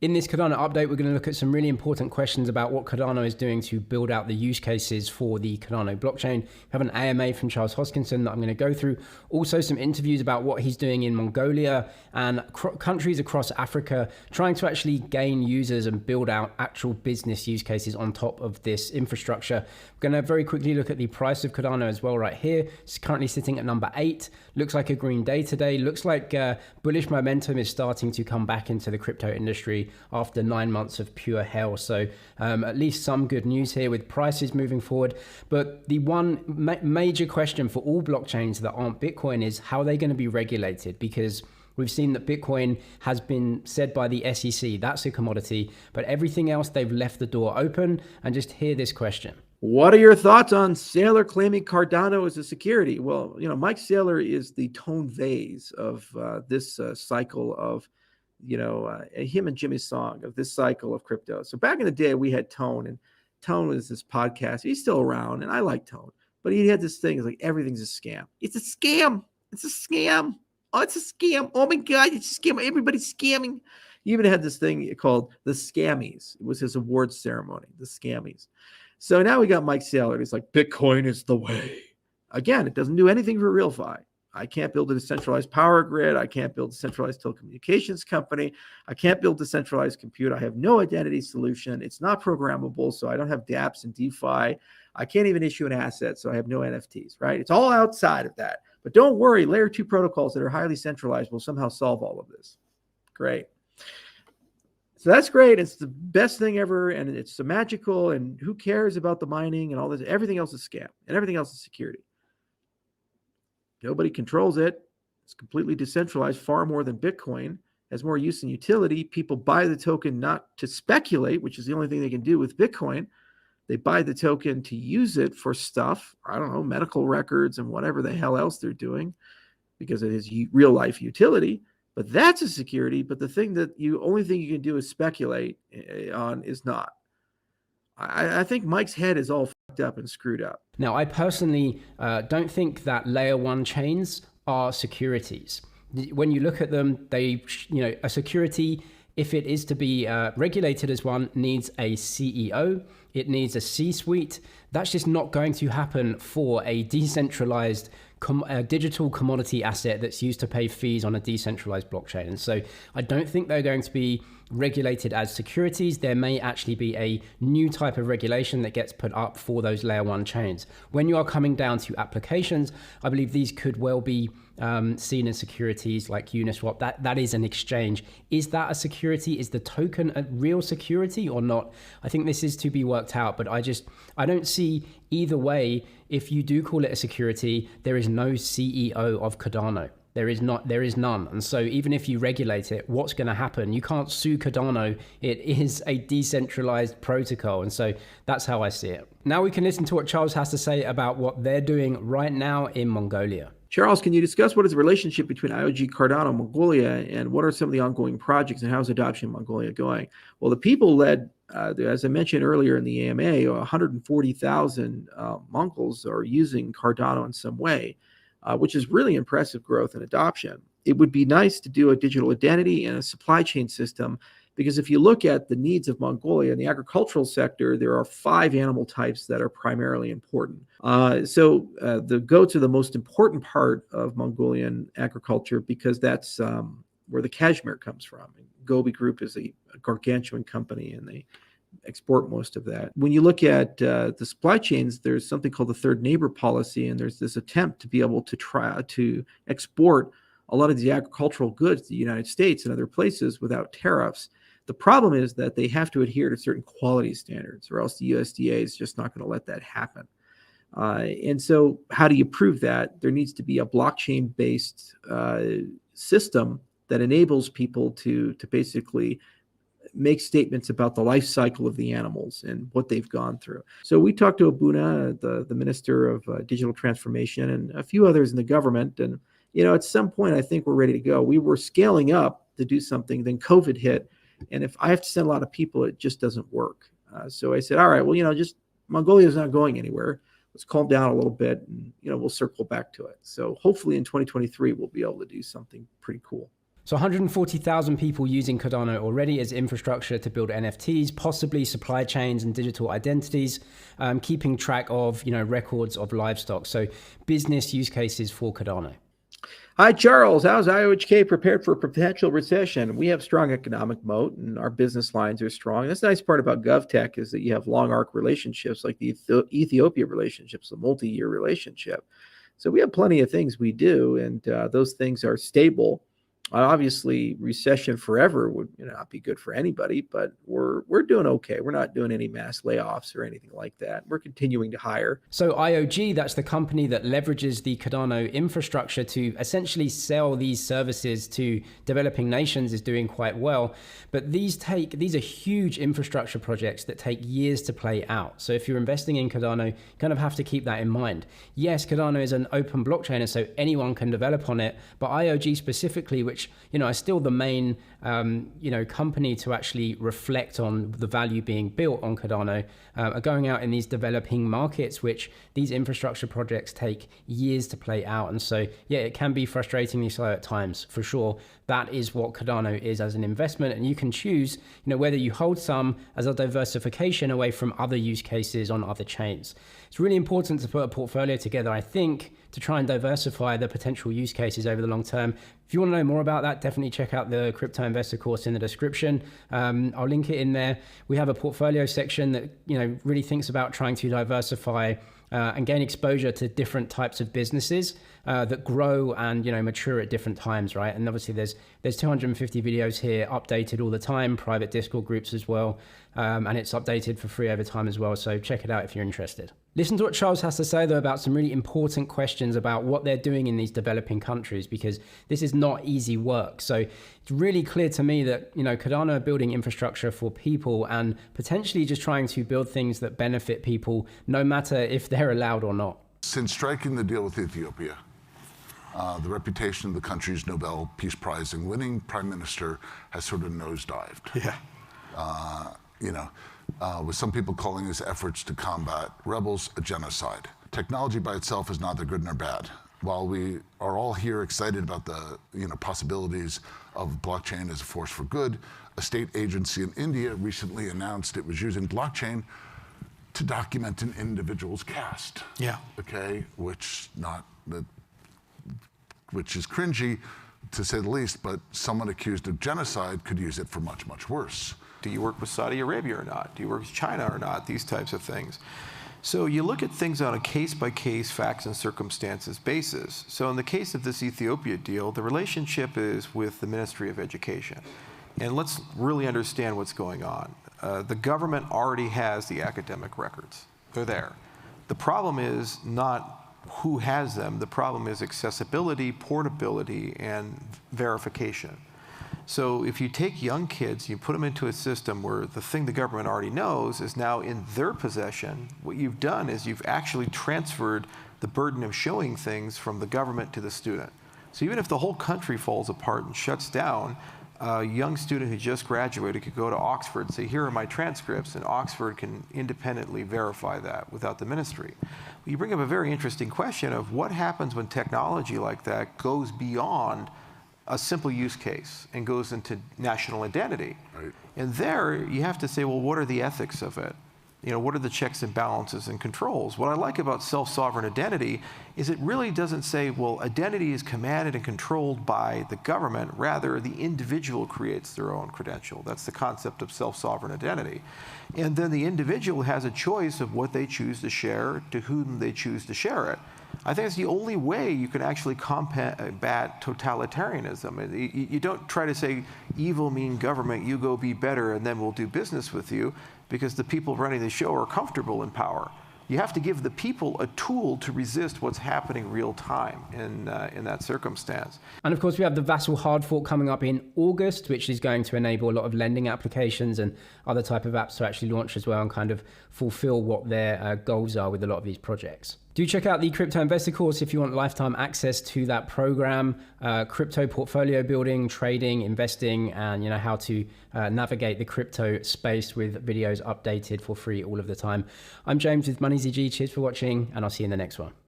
In this Cardano update, we're going to look at some really important questions about what Cardano is doing to build out the use cases for the Cardano blockchain. We have an AMA from Charles Hoskinson that I'm going to go through. Also, some interviews about what he's doing in Mongolia and countries across Africa, trying to actually gain users and build out actual business use cases on top of this infrastructure. We're going to very quickly look at the price of Cardano as well right here. It's currently sitting at number 8. Looks like a green day today. Looks like bullish momentum is starting to come back into the crypto industry after 9 months of pure hell. So at least some good news here with prices moving forward. But the one major question for all blockchains that aren't Bitcoin is how are they going to be regulated? Because we've seen that Bitcoin has been said by the SEC, that's a commodity, but everything else they've left the door open. And just hear this question. What are your thoughts on Saylor claiming Cardano as a security? Well, Mike Saylor is the Tone Vase of this cycle of him and Jimmy Song of this cycle of crypto. So back in the day, we had Tone, and Tone was this podcast. He's still around, and I like Tone, but he had this thing. It's like everything's a scam. It's a scam. It's a scam. Oh, it's a scam. Oh my God, it's a scam. Everybody's scamming. He even had this thing called the Scammies. It was his awards ceremony, the Scammies. So now we got Mike Saylor. He's like, Bitcoin is the way. Again, it doesn't do anything for RealFi. I can't build a decentralized power grid. I can't build a centralized telecommunications company. I can't build decentralized compute. I have no identity solution. It's not programmable, so I don't have dApps and DeFi. I can't even issue an asset, so I have no NFTs, right? It's all outside of that. But don't worry, layer 2 protocols that are highly centralized will somehow solve all of this. Great. So that's great. It's the best thing ever, and it's so magical, and who cares about the mining and all this? Everything else is scam, and everything else is security. Nobody controls it. It's completely decentralized, far more than Bitcoin. Has more use and utility. People buy the token not to speculate, which is the only thing they can do with Bitcoin. They buy the token to use it for stuff, I don't know, medical records and whatever the hell else they're doing because it is real life utility. But that's a security. But the thing that only thing you can do is speculate on is not. I think Mike's head is all fucked up and screwed up. Now, I personally don't think that layer 1 chains are securities. When you look at them, a security, if it is to be regulated as one, needs a CEO, it needs a C-suite. That's just not going to happen for a decentralized digital commodity asset that's used to pay fees on a decentralized blockchain. And so I don't think they're going to be regulated as securities. There may actually be a new type of regulation that gets put up for those layer 1 chains. When you are coming down to applications, I believe these could well be seen as securities like Uniswap. That is an exchange. Is that a security? Is the token a real security or not? I think this is to be worked out, but I don't see either way. If you do call it a security, there is no CEO of Cardano. There is none. And so even if you regulate it, what's going to happen? You can't sue Cardano. It is a decentralized protocol. And so that's how I see it. Now we can listen to what Charles has to say about what they're doing right now in Mongolia. Charles, can you discuss what is the relationship between IOG, Cardano, and Mongolia, and what are some of the ongoing projects, and how is adoption in Mongolia going? Well, the people led, as I mentioned earlier in the AMA, 140,000 Mongols are using Cardano in some way, which is really impressive growth and adoption. It would be nice to do a digital identity and a supply chain system, because if you look at the needs of Mongolia in the agricultural sector, there are 5 animal types that are primarily important. So the goats are the most important part of Mongolian agriculture because that's where the cashmere comes from. Gobi Group is a gargantuan company, and they export most of that. When you look at the supply chains, there's something called the third neighbor policy, and there's this attempt to be able to try to export a lot of the agricultural goods to the United States and other places without tariffs. The problem is that they have to adhere to certain quality standards, or else the USDA is just not going to let that happen. And so how do you prove that? There needs to be a blockchain-based system that enables people to basically make statements about the life cycle of the animals and what they've gone through. So we talked to Abuna, the Minister of Digital Transformation, and a few others in the government. And, at some point, I think we're ready to go. We were scaling up to do something, then COVID hit. And if I have to send a lot of people, it just doesn't work. So I said, all right, well, just Mongolia is not going anywhere. Let's calm down a little bit, and, we'll circle back to it. So hopefully in 2023, we'll be able to do something pretty cool. So 140,000 people using Cardano already as infrastructure to build NFTs, possibly supply chains and digital identities, keeping track of, records of livestock. So business use cases for Cardano. Hi, Charles. How's IOHK prepared for a potential recession? We have strong economic moat and our business lines are strong. That's the nice part about GovTech is that you have long arc relationships like the Ethiopia relationships, a multi-year relationship. So we have plenty of things we do, and those things are stable. Obviously, recession forever would not be good for anybody, but we're doing okay. We're not doing any mass layoffs or anything like that. We're continuing to hire. So IOG, that's the company that leverages the Cardano infrastructure to essentially sell these services to developing nations, is doing quite well. But these are huge infrastructure projects that take years to play out. So if you're investing in Cardano, you kind of have to keep that in mind. Yes, Cardano is an open blockchain, and so anyone can develop on it. But IOG specifically, which is still the main company to actually reflect on the value being built on Cardano, are going out in these developing markets, which these infrastructure projects take years to play out. And so, yeah, it can be frustratingly slow at times, for sure. That is what Cardano is as an investment. And you can choose, whether you hold some as a diversification away from other use cases on other chains. It's really important to put a portfolio together, I think, to try and diversify the potential use cases over the long term. If you want to know more about that, definitely check out the Crypto Investor course in the description. I'll link it in there. We have a portfolio section that really thinks about trying to diversify and gain exposure to different types of businesses that grow and mature at different times, right? And obviously there's 250 videos here updated all the time, private Discord groups as well, and it's updated for free over time as well. So check it out if you're interested. Listen to what Charles has to say though about some really important questions about what they're doing in these developing countries, because this is not easy work. So it's really clear to me that Cardano are building infrastructure for people and potentially just trying to build things that benefit people, no matter if they're allowed or not. Since striking the deal with Ethiopia, the reputation of the country's Nobel Peace Prize and winning prime minister has sort of nosedived. Yeah. With some people calling his efforts to combat rebels a genocide. Technology by itself is neither good nor bad. While we are all here excited about the possibilities of blockchain as a force for good, a state agency in India recently announced it was using blockchain to document an individual's caste. Yeah. Okay, which is cringy to say the least, but someone accused of genocide could use it for much, much worse. Do you work with Saudi Arabia or not? Do you work with China or not? These types of things. So you look at things on a case-by-case, facts and circumstances basis. So in the case of this Ethiopia deal, the relationship is with the Ministry of Education. And let's really understand what's going on. The government already has the academic records. They're there. The problem is not who has them. The problem is accessibility, portability, and verification. So if you take young kids, you put them into a system where the thing the government already knows is now in their possession, what you've done is you've actually transferred the burden of showing things from the government to the student. So even if the whole country falls apart and shuts down, a young student who just graduated could go to Oxford and say, here are my transcripts, and Oxford can independently verify that without the ministry. You bring up a very interesting question of what happens when technology like that goes beyond a simple use case and goes into national identity. Right. And there you have to say, well, what are the ethics of it? What are the checks and balances and controls? What I like about self-sovereign identity is it really doesn't say, well, identity is commanded and controlled by the government. Rather, the individual creates their own credential. That's the concept of self-sovereign identity. And then the individual has a choice of what they choose to share, to whom they choose to share it. I think it's the only way you can actually combat totalitarianism. You don't try to say, evil mean government, you go be better, and then we'll do business with you, because the people running the show are comfortable in power. You have to give the people a tool to resist what's happening real time in that circumstance. And of course, we have the Vassal hard fork coming up in August, which is going to enable a lot of lending applications and other type of apps to actually launch as well and kind of fulfill what their goals are with a lot of these projects. Do check out the Crypto Investor course if you want lifetime access to that program, crypto portfolio building, trading, investing, and how to navigate the crypto space with videos updated for free all of the time. I'm James with MoneyZG. Cheers for watching, and I'll see you in the next one.